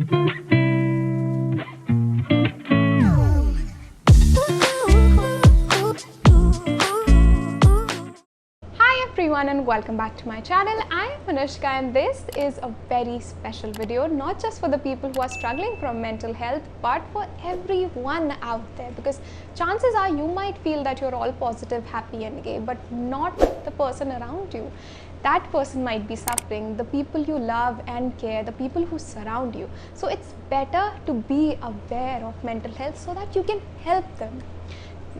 Everyone and welcome back to my channel. I am Anushka and this is a very special video, not just for the people who are struggling from mental health but for everyone out there, because chances are you might feel that you're all positive, happy and gay, but not the person around you. That person might be suffering, the people you love and care, the people who surround you. So it's better to be aware of mental health so that you can help them,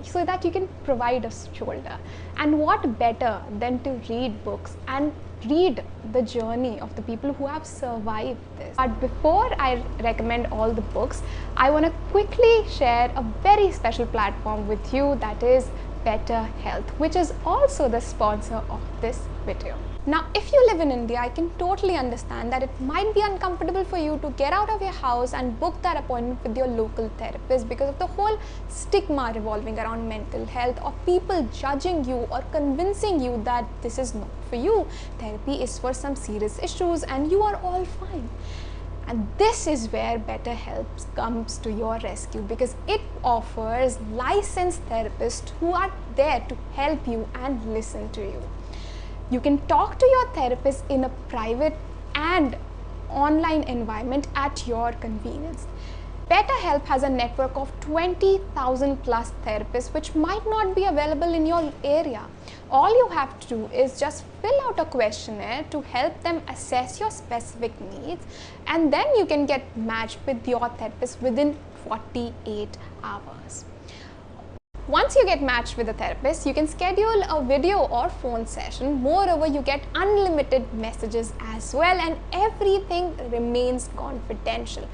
so that you can provide a shoulder. And what better than to read books and read the journey of the people who have survived this. But before I recommend all the books, I want to quickly share a very special platform with you, that is Better Health, which is also the sponsor of this video. Now, if you live in India, I can totally understand that it might be uncomfortable for you to get out of your house and book that appointment with your local therapist because of the whole stigma revolving around mental health, or people judging you or convincing you that this is not for you. Therapy is for some serious issues and you are all fine. And this is where Better Health comes to your rescue, because it offers licensed therapists who are there to help you and listen to you. You can talk to your therapist in a private and online environment at your convenience. Better Health has a network of 20,000 plus therapists which might not be available in your area. All you have to do is just fill out a questionnaire to help them assess your specific needs, and then you can get matched with your therapist within 48 hours. Once you get matched with a therapist, you can schedule a video or phone session. Moreover, you get unlimited messages as well, and everything remains confidential.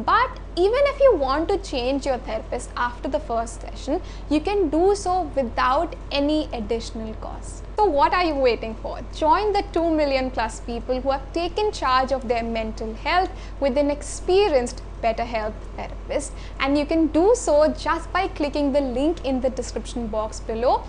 But even if you want to change your therapist after the first session, you can do so without any additional cost. So what are you waiting for? Join the 2 million plus people who have taken charge of their mental health with an experienced Better Health therapist, and you can do so just by clicking the link in the description box below.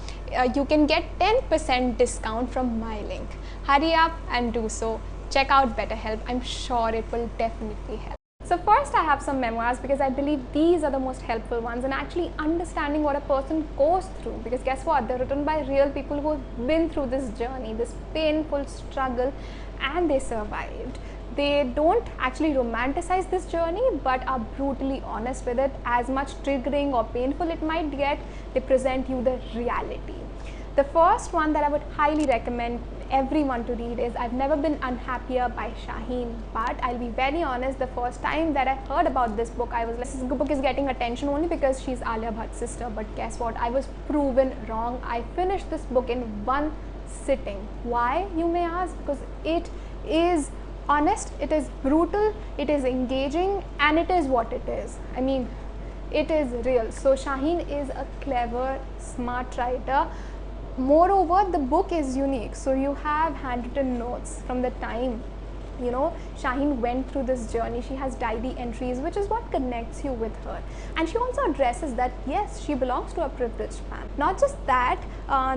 You can get 10% discount from my link. Hurry up and do so. Check out Better Health. I'm sure it will definitely help. So first I have some memoirs, because I believe these are the most helpful ones in actually understanding what a person goes through, because guess what, they're written by real people who have been through this journey, this painful struggle, and they survived. They don't actually romanticize this journey but are brutally honest with it. As much triggering or painful it might get, they present you the reality. The first one that I would highly recommend everyone to read is I've Never Been Unhappier by Shaheen. But I'll be very honest, the first time that I heard about this book, I was like, this book is getting attention only because she's Alia Bhatt's sister. But guess what, I was proven wrong. I finished this book in one sitting. Why, you may ask? Because it is honest, it is brutal, it is engaging, and it is what it is. I mean, it is real. So Shaheen is a clever, smart writer. Moreover, the book is unique. So you have handwritten notes from the time, you know, Shaheen went through this journey. She has diary entries, which is what connects you with her. And she also addresses that yes, she belongs to a privileged family. Not just that,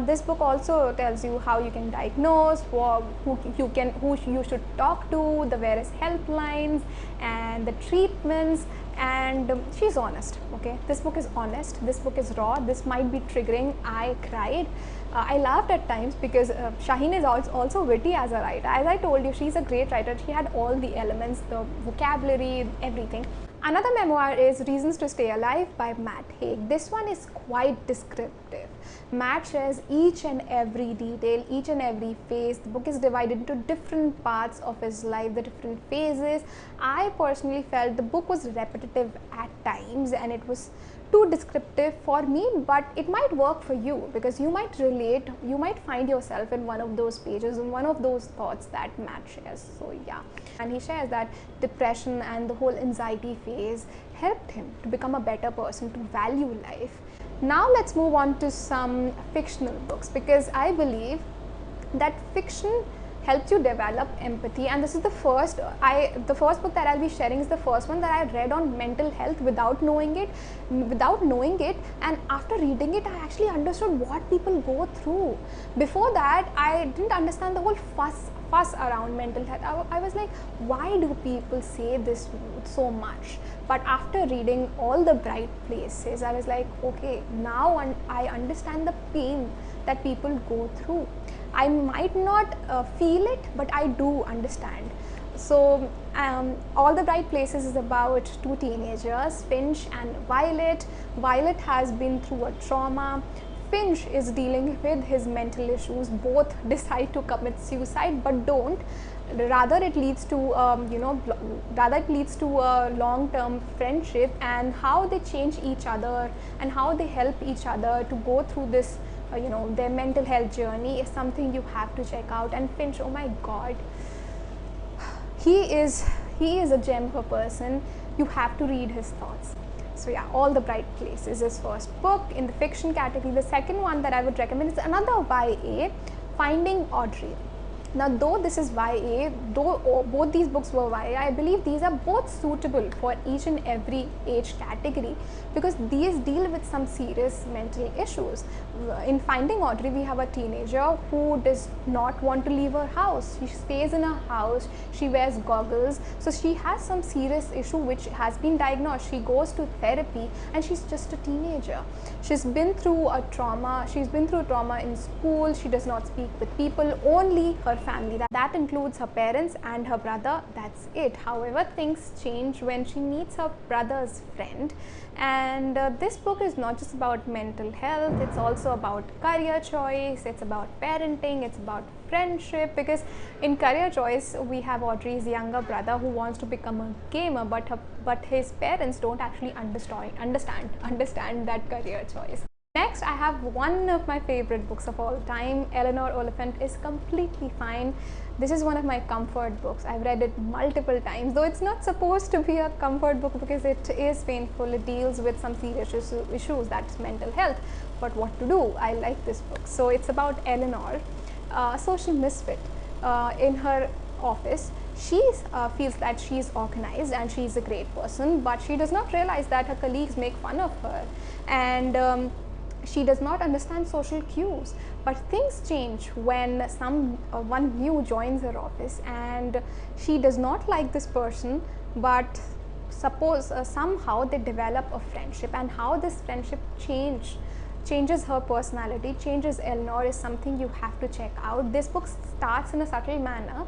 this book also tells you how you can diagnose, who you should talk to, the various helplines and the treatments. And she's honest. Okay, this book is honest, this book is raw, this might be triggering. I cried, I laughed at times, because Shaheen is also witty as a writer. As I told you, she's a great writer. She had all the elements, the vocabulary, everything. Another memoir is Reasons to Stay Alive by Matt Haig. This one is quite descriptive. Matt shares each and every detail, each and every phase. The book is divided into different parts of his life, the different phases. I personally felt the book was repetitive at times and it was too descriptive for me, but it might work for you because you might relate, you might find yourself in one of those pages, in one of those thoughts that Matt shares. So yeah, and he shares that depression and the whole anxiety phase helped him to become a better person, to value life. Now let's move on to some fictional books, because I believe that fiction helps you develop empathy, and this is the first book that I'll be sharing is the first one that I read on mental health without knowing it, and after reading it I actually understood what people go through. Before that I didn't understand the whole fuss around mental health. I was like, why do people say this so much? But after reading All the Bright Places, I was like, okay, now I understand the pain that people go through. I might not feel it, but I do understand. So All the Bright Places is about two teenagers, Finch and Violet. Violet has been through a trauma. Finch is dealing with his mental issues. Both decide to commit suicide, but don't. Rather, it leads to a long-term friendship, and how they change each other and how they help each other to go through this, their mental health journey is something you have to check out. And Finch, oh my God, he is a gem of a person. You have to read his thoughts. So yeah, All the Bright Places is first book in the fiction category. The second one that I would recommend is another YA, Finding Audrey. Now, though this is YA, though both these books were YA, I believe these are both suitable for each and every age category, because these deal with some serious mental issues. In Finding Audrey, we have a teenager who does not want to leave her house. She stays in her house, she wears goggles, so she has some serious issue which has been diagnosed. She goes to therapy, and she's just a teenager. She's been through a trauma. She's been through trauma in school. She does not speak with people, only her family. That includes her parents and her brother. That's it. However, things change when she meets her brother's friend. And this book is not just about mental health, it's also about career choice, it's about parenting, it's about friendship, because in Career Choice we have Audrey's younger brother who wants to become a gamer, but his parents don't actually understand that career choice. Next, I have one of my favorite books of all time, Eleanor Oliphant is Completely Fine. This is one of my comfort books. I've read it multiple times, though it's not supposed to be a comfort book because it is painful. It deals with some serious issues, that's mental health. But what to do? I like this book. So it's about Eleanor, a social misfit in her office. She feels that she's organized and she's a great person, but she does not realize that her colleagues make fun of her, and she does not understand social cues. But things change when one new joins her office, and she does not like this person, but suppose somehow they develop a friendship, and how this friendship changes her personality, changes Eleanor, is something you have to check out. This book starts in a subtle manner,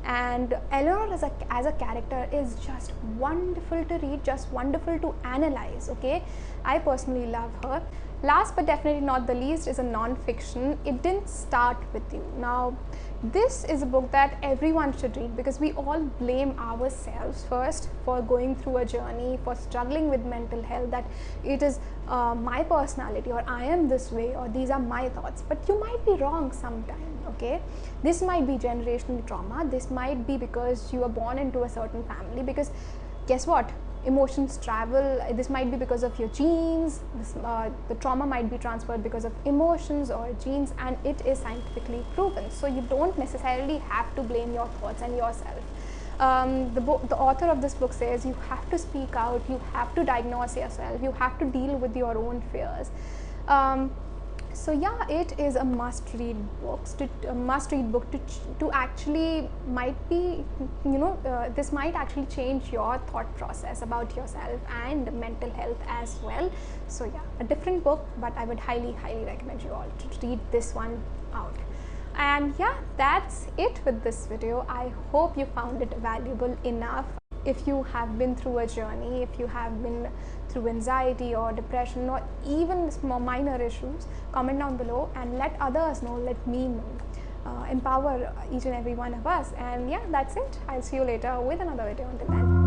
and Eleanor as a character is just wonderful to read, just wonderful to analyze. Okay, I personally love her. Last but definitely not the least is a non-fiction, It Didn't Start With You. Now, this is a book that everyone should read, because we all blame ourselves first for going through a journey, for struggling with mental health, that it is my personality, or I am this way, or these are my thoughts. But you might be wrong sometime, okay? This might be generational trauma. This might be because you were born into a certain family, because guess what? Emotions travel. This might be because of your genes. The trauma might be transferred because of emotions or genes, and it is scientifically proven. So you don't necessarily have to blame your thoughts and yourself. The author of this book says you have to speak out, you have to diagnose yourself, you have to deal with your own fears. So yeah, it is a must-read book. To actually might be, this might actually change your thought process about yourself and mental health as well. So yeah, a different book, but I would highly recommend you all to read this one out. And yeah, that's it with this video. I hope you found it valuable enough. If you have been through a journey, if you have been through anxiety or depression, or even small minor issues, comment down below and let others know, let me know. Empower each and every one of us. And yeah, that's it. I'll see you later with another video. Until then.